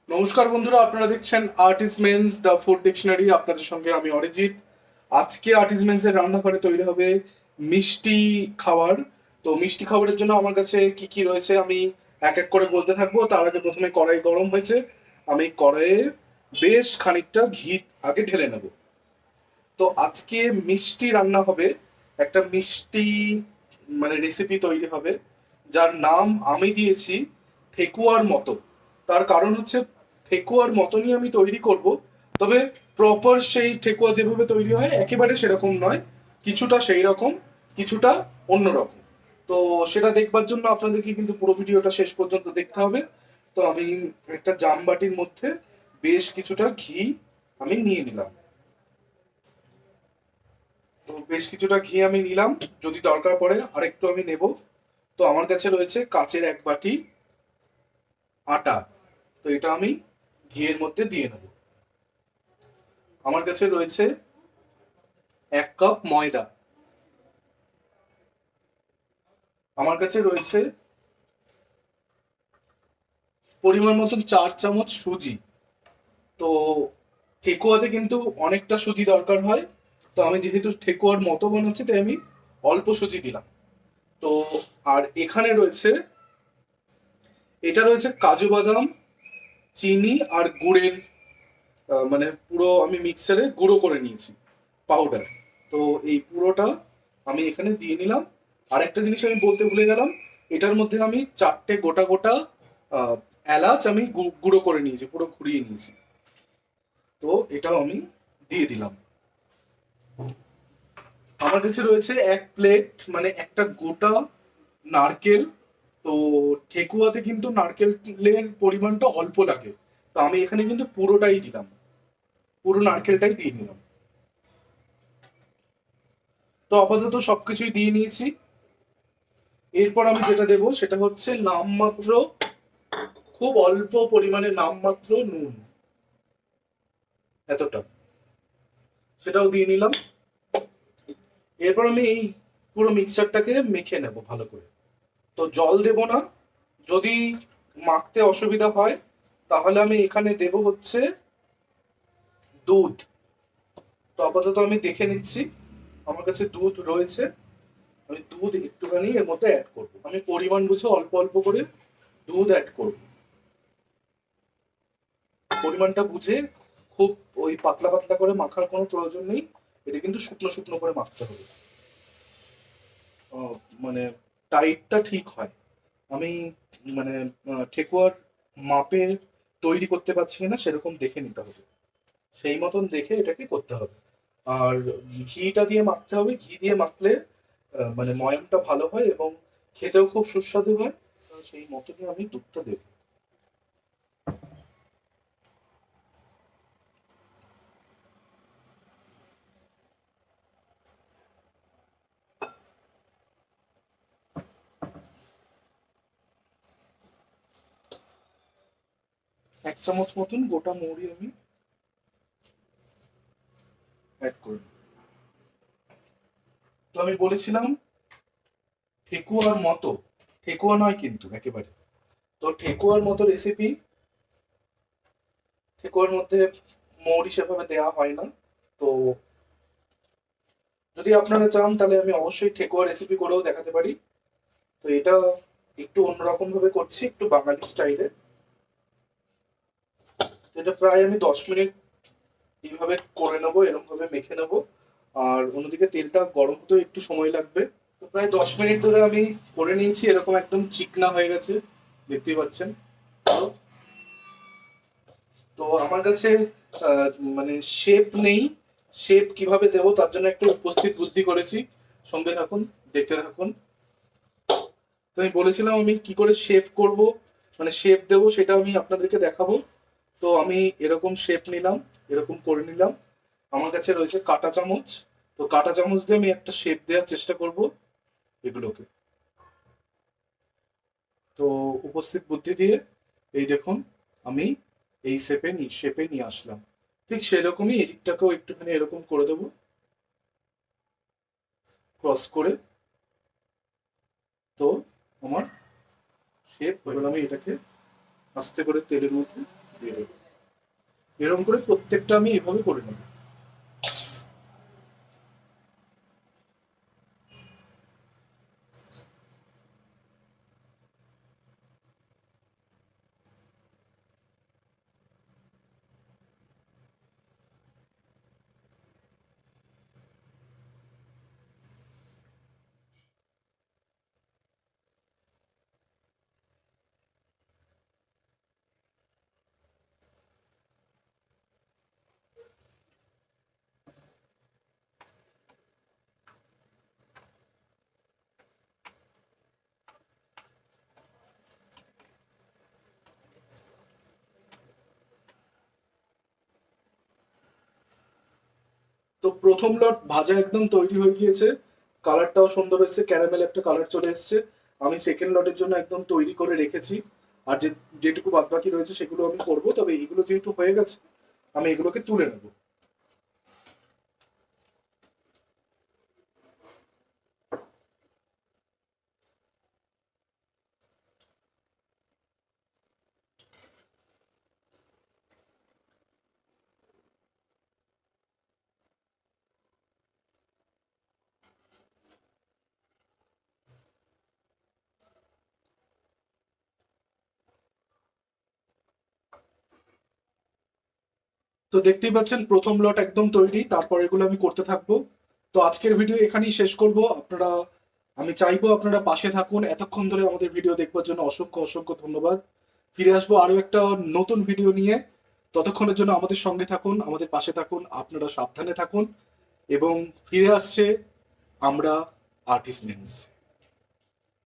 নমস্কার বন্ধুরা, আপনারা দেখছেন আর্টিসমেন্স দ্য ফুড ডিকশনারি। আপনাদের সঙ্গে আমি অরিজিৎ। আজকে আর্টিসমেন্স এর রান্নাঘরে তৈরি হবে মিষ্টি খাবার। তো মিষ্টি খাবারের জন্য আমার কাছে কি কি রয়েছে আমি এক এক করে বলতে থাকবো। তার আগে প্রথমে কড়াই গরম হয়েছে, আমি কড়াইয়ে বেশ খানিকটা ঘি আগে ঢেলে নেব। তো আজকে মিষ্টি রান্না হবে, একটা মিষ্টি রেসিপি তৈরি হবে, যার নাম আমি দিয়েছি ঠেকুয়ার মতো। তার কারণ হচ্ছে ঠেকুয়ার মতনই আমি তৈরি করব, তবে প্রপার সেই ঠেকুয়া যেভাবে তৈরি হয় একেবারে সেরকম নয়, কিছুটা সেই রকম, কিছুটা অন্যরকম। তো সেটা দেখবার জন্য আপনাদেরকে কিন্তু পুরো ভিডিওটা শেষ পর্যন্ত দেখতে হবে। তো আমি একটা জামবাটির মধ্যে বেশ কিছুটা ঘি আমি নিয়ে নিলাম। তো বেশ কিছুটা ঘি আমি নিলাম, যদি দরকার পড়ে আরেকটু আমি নেব। তো আমার কাছে রয়েছে কাচের এক বাটি আটা। তো এটা আমি ঘিয়ের মধ্যে দিয়ে নেব। আমার কাছে রয়েছে 1 কাপ ময়দা। আমার কাছে রয়েছে পরিমাণ মতন 4 চামচ সুজি। তো ঠেকুয়াতে কিন্তু অনেকটা সুজি দরকার হয়, তো আমি যেহেতু ঠেকুয়ার মতো বানাচ্ছি তাই আমি অল্প সুজি দিলাম। তো আর এখানে রয়েছে, এটা রয়েছে কাজু বাদাম, চিনি আর গুড়ের পুরো আমি মিক্সারে গুঁড়ো করে নিয়েছি, পাউডার। তো এই পুরোটা আমি এখানে দিয়ে নিলাম। আর একটা জিনিস আমি বলতে ভুলে গেলাম, এটার মধ্যে আমি 4টে গোটা গোটা আহ, এলাচ আমি গুঁড়ো করে নিয়েছি, পুরো ঘুরিয়ে নিয়েছি। তো এটাও আমি দিয়ে দিলাম। আমার কাছে রয়েছে 1 প্লেট, একটা গোটা নারকেল। তো ঠেকুয়াতে কিন্তু নারকেলের পরিমাণটা অল্প লাগে, তো আমি এখানে কিন্তু পুরোটাই দিলাম, পুরো নারকেলটাই দিয়ে নিলাম। তো আপাতত সবকিছুই দিয়ে নিয়েছি। এরপর আমি যেটা দেবো সেটা হচ্ছে নামমাত্র, খুব অল্প পরিমাণে নামমাত্র নুন, এতটা, সেটাও দিয়ে নিলাম। এরপর আমি এই পুরো মিক্সচারটাকে মেখে নেব ভালো করে। তো জল দেব না, যদি মাখতে অসুবিধা হয় তাহলে আমি এখানে দেব হচ্ছে দুধ। তো আপাতত আমি দেখে নিচ্ছি, আমার কাছে দুধ রয়েছে, আমি দুধ একটুখানি এর মধ্যে অ্যাড করবো, আমি পরিমাণ বুঝে অল্প অল্প করে দুধ অ্যাড করব। পরিমাণটা বুঝে, খুব ওই পাতলা পাতলা করে মাখার কোনো প্রয়োজন নেই, এটা কিন্তু শুকনো শুকনো করে মাখতে হবে। আহ, মানে টাইটটা ঠিক হয়। আমি মানে ঠেকুয়ার মাপে তৈরি করতে পারছি কিনা সেরকম দেখে নিতে হবে, সেই মতন দেখে এটাকে করতে হবে। আর ঘিটা দিয়ে মাখতে হবে, ঘি দিয়ে মাখলে ময়ামটা ভালো হয় এবং খেতেও খুব সুস্বাদু হয়। তো সেই মতনই আমি দুধটা দেবো। 1 চামচ মতন গোটা মৌরি আমি অ্যাড করে দিই। তো আমি বলেছিলাম ঠেকুয়ার মতো, ঠেকুয়া নয় কিন্তু একেবারে। তো ঠেকুয়ার মতো রেসিপি, ঠেকুয়ার মধ্যে মৌরি সেভাবে দেওয়া হয় না। তো যদি আপনারা চান তাহলে আমি অবশ্যই ঠেকুয়া রেসিপি করেও দেখাতে পারি। তো এটা একটু অন্যরকম ভাবে করছি, একটু বাঙালি স্টাইলে। তো এটা প্রায় আমি 10 মিনিট এইভাবে করে নেবো, এরকম ভাবে মেখে নেবো। আর অন্যদিকে তেলটা গরম হতেও একটু সময় লাগবে। তো প্রায় 10 মিনিট ধরে আমি করে নিয়েছি, এরকম একদম চিকনা হয়ে গেছে, দেখতেই পাচ্ছেন। তো তো আমার কাছে আহ, শেপ নেই, শেপ কিভাবে দেবো তার জন্য একটু উপস্থিত বুদ্ধি করেছি। সঙ্গে থাকুন, দেখতে থাকুন। তো আমি বলেছিলাম আমি কি করে শেপ করব, শেপ দেবো, সেটা আমি আপনাদেরকে দেখাবো। তো আমি এরকম শেপ নিলাম, এরকম করে নিলাম। আমার কাছে রয়েছে কাঁটা চামচ। তো কাঁটা চামচ দিয়ে আমি একটা শেপ দেওয়ার চেষ্টা করব এগুলোকে। তো উপস্থিত বুদ্ধি দিয়ে এই দেখুন, আমি এই শেপে নিয়ে আসলাম। ঠিক সেরকমই এদিকটাকেও একটুখানি এরকম করে দেবো, ক্রস করে। তো আমার শেপ, এবার আমি এটাকে আস্তে করে তেলের মধ্যে দিয়ে দেবো। এরকম করে প্রত্যেকটা আমি এভাবে করে নেব। তো প্রথম লট ভাজা একদম তৈরি হয়ে গিয়েছে, কালারটাও সুন্দর এসেছে, ক্যারামেল একটা কালার চলে এসেছে। আমি সেকেন্ড লটের জন্য একদম তৈরি করে রেখেছি। আর যেটুকু বাদ বাকি রয়েছে সেগুলো আমি করবো, তবে এগুলো যেহেতু হয়ে গেছে আমি এগুলোকে তুলে নেবো। তো দেখতেই পাচ্ছেন প্রথম লট একদম তৈরি, তারপর এগুলো আমি করতে থাকবো। তো আজকের ভিডিও এখানেই শেষ করব। আপনারা, আমি চাইবো আপনারা পাশে থাকুন, এতক্ষণ ধরে আমাদের ভিডিও দেখবার জন্য অসংখ্য অসংখ্য ধন্যবাদ। ফিরে আসবো আরো একটা নতুন ভিডিও নিয়ে। ততক্ষণের জন্য আমাদের সঙ্গে থাকুন, আমাদের পাশে থাকুন, আপনারা সাবধানে থাকুন। এবং ফিরে আসছে আমরা আর্টিস্ট মেন্স।